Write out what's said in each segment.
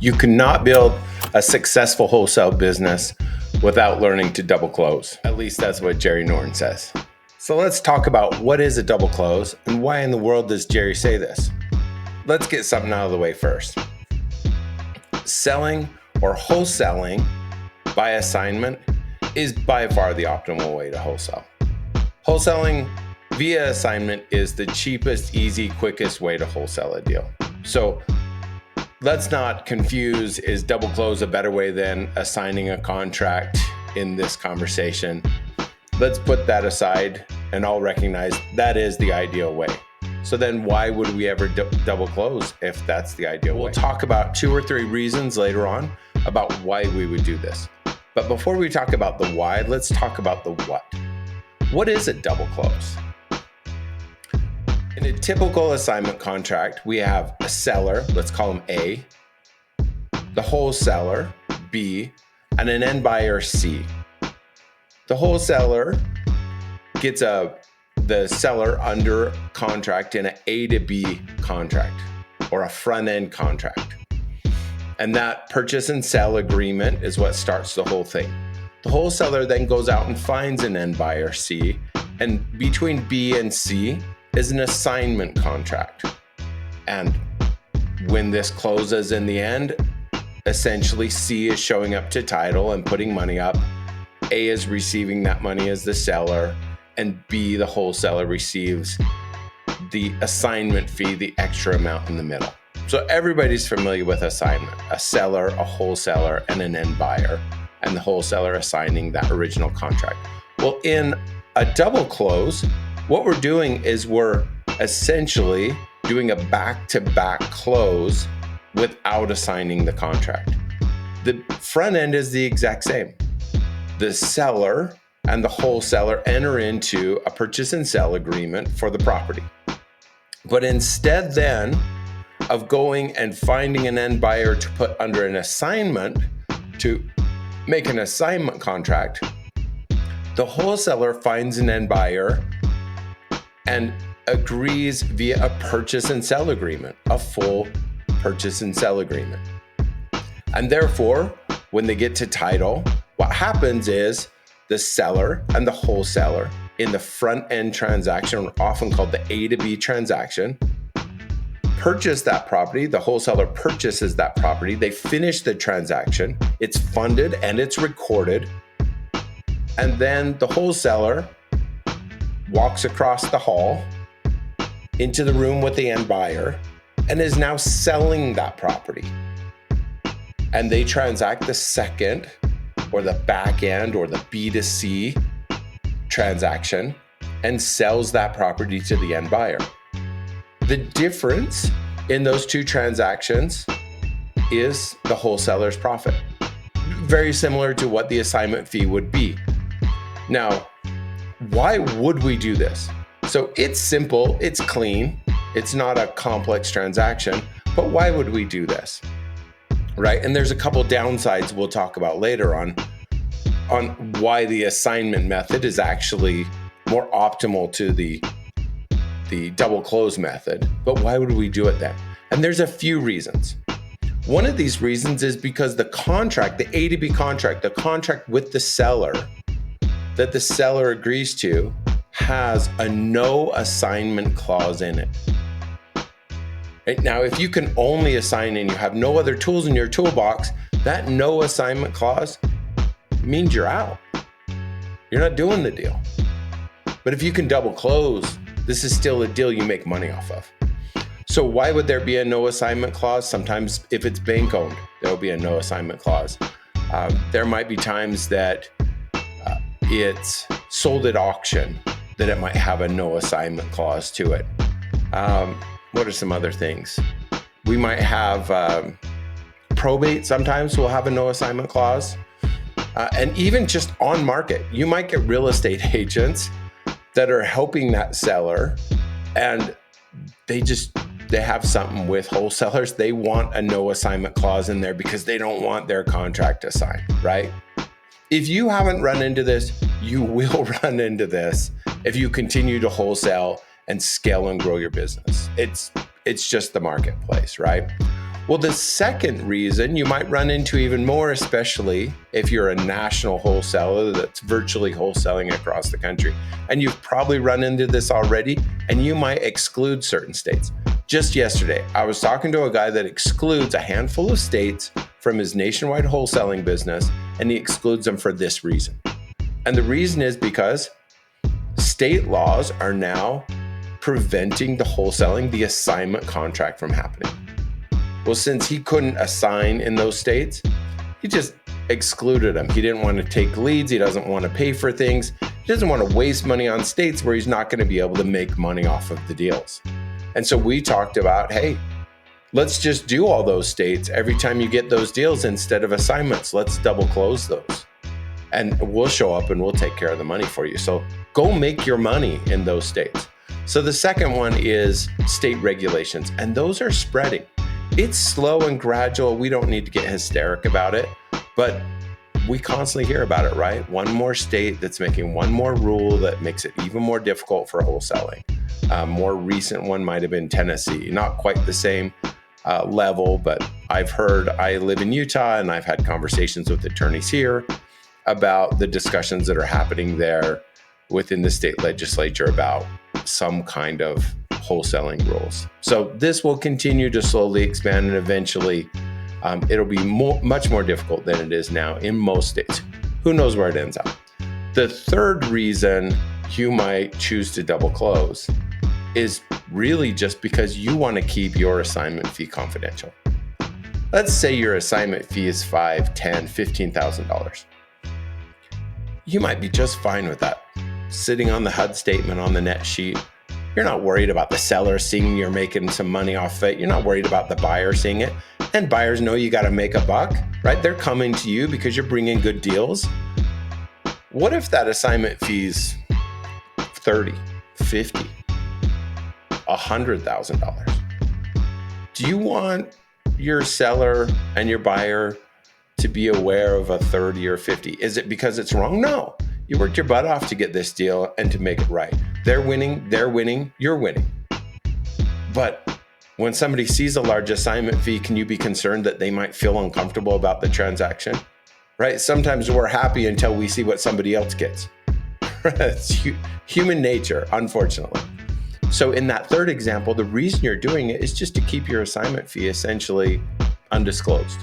You cannot build a successful wholesale business without learning to double close. At least that's what Jerry Norton says. So let's talk about what is a double close and why in the world does Jerry say this? Let's get something out of the way first. Selling or wholesaling by assignment is by far the optimal way to wholesale. Wholesaling via assignment is the cheapest, easy, quickest way to wholesale a deal. So let's not confuse, is double close a better way than assigning a contract in this conversation? Let's put that aside and all recognize that is the ideal way. So then why would we ever double close if that's the ideal way? We'll talk about 2 or 3 reasons later on about why we would do this. But before we talk about the why, let's talk about the what. What is a double close? In a typical assignment contract, we have a seller, let's call him A, the wholesaler, B, and an end buyer, C. The wholesaler gets the seller under contract in an A to B contract or a front end contract. And that purchase and sell agreement is what starts the whole thing. The wholesaler then goes out and finds an end buyer, C, and between B and C is an assignment contract. And when this closes in the end, essentially C is showing up to title and putting money up. A is receiving that money as the seller, and B, the wholesaler, receives the assignment fee, the extra amount in the middle. So everybody's familiar with assignment, a seller, a wholesaler, and an end buyer, and the wholesaler assigning that original contract. Well, in a double close, what we're doing is we're essentially doing a back-to-back close without assigning the contract. The front end is the exact same. The seller and the wholesaler enter into a purchase and sell agreement for the property. But instead then of going and finding an end buyer to put under an assignment to make an assignment contract, the wholesaler finds an end buyer and agrees via a purchase and sell agreement, a full purchase and sell agreement. And therefore, when they get to title, what happens is the seller and the wholesaler in the front end transaction, often called the A to B transaction, purchase that property. The wholesaler purchases that property. They finish the transaction. It's funded and it's recorded. And then the wholesaler walks across the hall into the room with the end buyer and is now selling that property. And they transact the second or the back end or the B2C transaction and sells that property to the end buyer. The difference in those 2 transactions is the wholesaler's profit. Very similar to what the assignment fee would be. Now, why would we do this? So it's simple, it's clean, it's not a complex transaction, but why would we do this? Right? And there's a couple downsides we'll talk about later on why the assignment method is actually more optimal to the double close method. But why would we do it then? And there's a few reasons. One of these reasons is because the contract, the A to B contract, the contract with the seller that the seller agrees to has a no assignment clause in it. Right? Now, if you can only assign and you have no other tools in your toolbox, that no assignment clause means you're out. You're not doing the deal. But if you can double close, this is still a deal you make money off of. So why would there be a no assignment clause? Sometimes if it's bank owned, there'll be a no assignment clause. There might be times that it's sold at auction that it might have a no assignment clause to it. What are some other things? We might have probate. Sometimes we'll have a no assignment clause. And even just on market, you might get real estate agents that are helping that seller and they have something with wholesalers. They want a no assignment clause in there because they don't want their contract assigned, right? If you haven't run into this, you will run into this if you continue to wholesale and scale and grow your business. It's just the marketplace, right? Well, the second reason you might run into even more, especially if you're a national wholesaler that's virtually wholesaling across the country, and you've probably run into this already, and you might exclude certain states. Just yesterday, I was talking to a guy that excludes a handful of states from his nationwide wholesaling business, and he excludes them for this reason. And the reason is because state laws are now preventing the wholesaling, the assignment contract from happening. Well, since he couldn't assign in those states, he just excluded them. He didn't want to take leads. He doesn't want to pay for things. He doesn't want to waste money on states where he's not going to be able to make money off of the deals. And so we talked about, hey, let's just do all those states. Every time you get those deals, instead of assignments, let's double close those. And we'll show up and we'll take care of the money for you. So go make your money in those states. So the second one is state regulations, and those are spreading. It's slow and gradual. We don't need to get hysteric about it, but we constantly hear about it, right? One more state that's making one more rule that makes it even more difficult for wholesaling. More recent one might have been Tennessee, not quite the same level, but I've heard, I live in Utah and I've had conversations with attorneys here about the discussions that are happening there within the state legislature about some kind of wholesaling rules. So this will continue to slowly expand, and eventually it'll be much more difficult than it is now in most states. Who knows where it ends up? The third reason you might choose to double close is really just because you want to keep your assignment fee confidential. Let's say your assignment fee is $5,000, $10,000, $15,000. You might be just fine with that. Sitting on the HUD statement on the net sheet, you're not worried about the seller seeing you're making some money off it. You're not worried about the buyer seeing it. And buyers know you got to make a buck, right? They're coming to you because you're bringing good deals. What if that assignment fee's $30,000, $50,000, $100,000? Do you want your seller and your buyer to be aware of a 30 or 50? Is it because it's wrong? No. You worked your butt off to get this deal and to make it right. They're winning, you're winning. But when somebody sees a large assignment fee, can you be concerned that they might feel uncomfortable about the transaction? Right? Sometimes we're happy until we see what somebody else gets. It's human nature, unfortunately. So in that third example, the reason you're doing it is just to keep your assignment fee essentially undisclosed.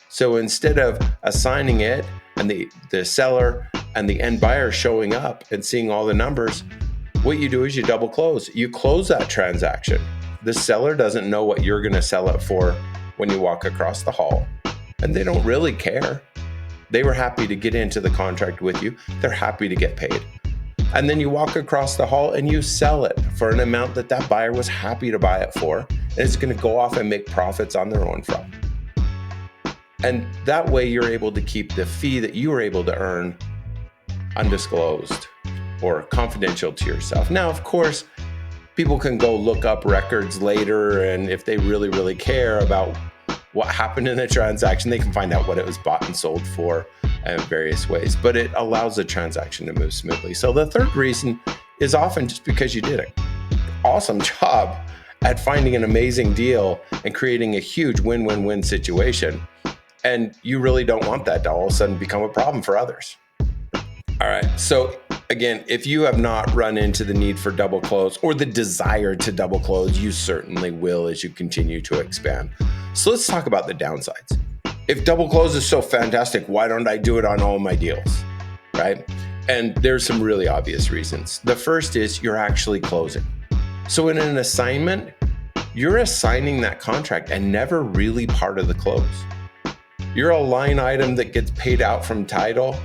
So instead of assigning it and the seller and the end buyer showing up and seeing all the numbers, what you do is you double close. You close that transaction. The seller doesn't know what you're going to sell it for when you walk across the hall, and they don't really care. They were happy to get into the contract with you. They're happy to get paid. And then you walk across the hall and you sell it for an amount that that buyer was happy to buy it for, and it's going to go off and make profits on their own from. And that way you're able to keep the fee that you were able to earn undisclosed or confidential to yourself. Now, of course, people can go look up records later, and if they really, really care about what happened in the transaction, they can find out what it was bought and sold for in various ways, but it allows the transaction to move smoothly. So the third reason is often just because you did an awesome job at finding an amazing deal and creating a huge win-win-win situation. And you really don't want that to all of a sudden become a problem for others. All right. So again, if you have not run into the need for double close or the desire to double close, you certainly will as you continue to expand. So let's talk about the downsides. If double close is so fantastic, why don't I do it on all my deals, right? And there's some really obvious reasons. The first is you're actually closing. So in an assignment, you're assigning that contract and never really part of the close. You're a line item that gets paid out from title.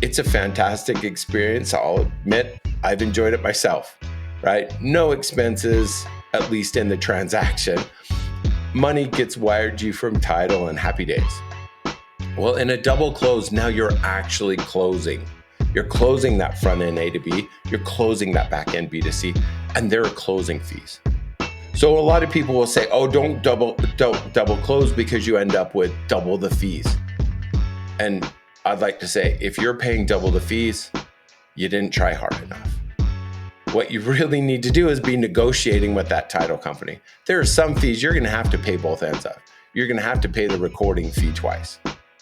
It's a fantastic experience. I'll admit, I've enjoyed it myself, right? No expenses, at least in the transaction. Money gets wired to you from title and happy days. Well, in a double close, now you're actually closing. You're closing that front end A to B. You're closing that back end B to C, and there are closing fees. So a lot of people will say, oh, don't double close because you end up with double the fees. And I'd like to say, if you're paying double the fees, you didn't try hard enough. What you really need to do is be negotiating with that title company. There are some fees you're going to have to pay both ends of. You're going to have to pay the recording fee twice,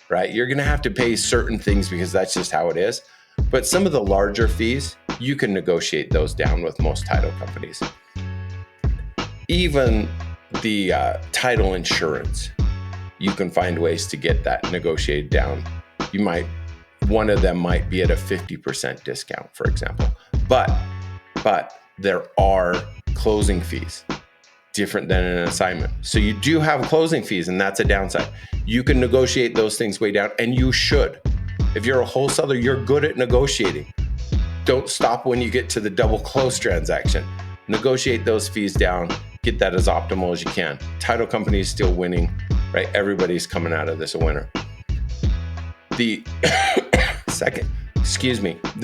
right? You're going to have to pay certain things because that's just how it is. But some of the larger fees, you can negotiate those down with most title companies. Even the title insurance, you can find ways to get that negotiated down. One of them might be at a 50% discount, for example. But there are closing fees, different than an assignment. So you do have closing fees, and that's a downside. You can negotiate those things way down, and you should. If you're a wholesaler, you're good at negotiating. Don't stop when you get to the double close transaction. Negotiate those fees down, get that as optimal as you can. Title company is still winning, right? Everybody's coming out of this a winner. The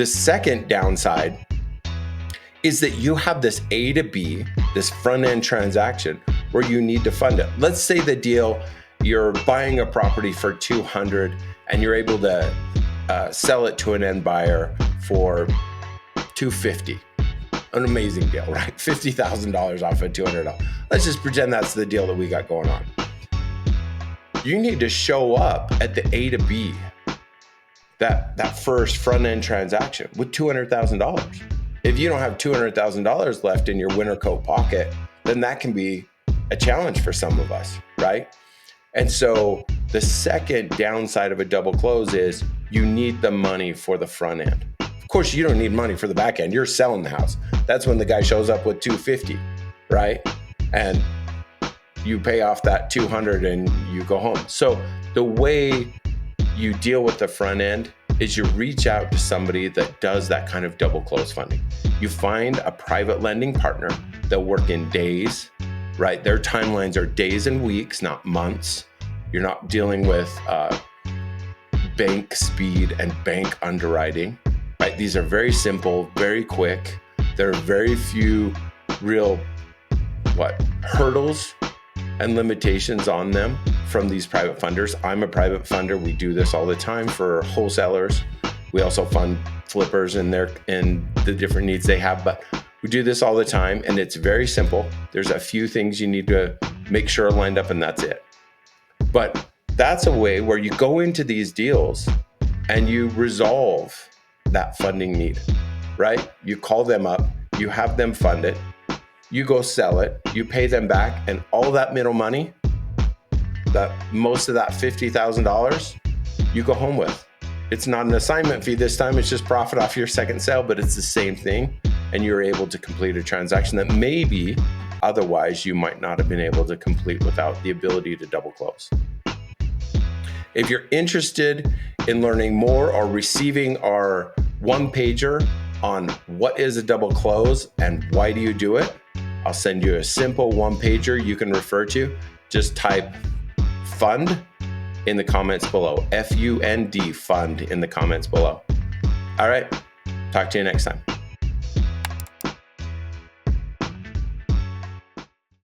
second downside is that you have this A to B, this front end transaction where you need to fund it. Let's say the deal, you're buying a property for $200 and you're able to sell it to an end buyer for $250. An amazing deal, right? $50,000 off of $200. Let's just pretend that's the deal that we got going on. You need to show up at the A to B, that first front end transaction with $200,000. If you don't have $200,000 left in your winter coat pocket, then that can be a challenge for some of us, right? And so the second downside of a double close is you need the money for the front end. Of course, you don't need money for the back end. You're selling the house. That's when the guy shows up with $250, right? And you pay off that $200 and you go home. So the way you deal with the front end is you reach out to somebody that does that kind of double close funding. You find a private lending partner that work in days, right? Their timelines are days and weeks, not months. You're not dealing with bank speed and bank underwriting, right? These are very simple, very quick. There are very few real hurdles and limitations on them from these private funders. I'm a private funder. We do this all the time for wholesalers. We also fund flippers and the different needs they have, but we do this all the time and it's very simple. There's a few things you need to make sure are lined up and that's it. But that's a way where you go into these deals and you resolve that funding need, right? You call them up, you have them fund it, you go sell it, you pay them back, and all that middle money, most of that $50,000, you go home with. It's not an assignment fee this time, it's just profit off your second sale, but it's the same thing, and you're able to complete a transaction that maybe otherwise you might not have been able to complete without the ability to double close. If you're interested in learning more or receiving our one-pager on what is a double close and why do you do it, I'll send you a simple one-pager you can refer to. Just type fund in the comments below. FUND, fund in the comments below. All right, talk to you next time.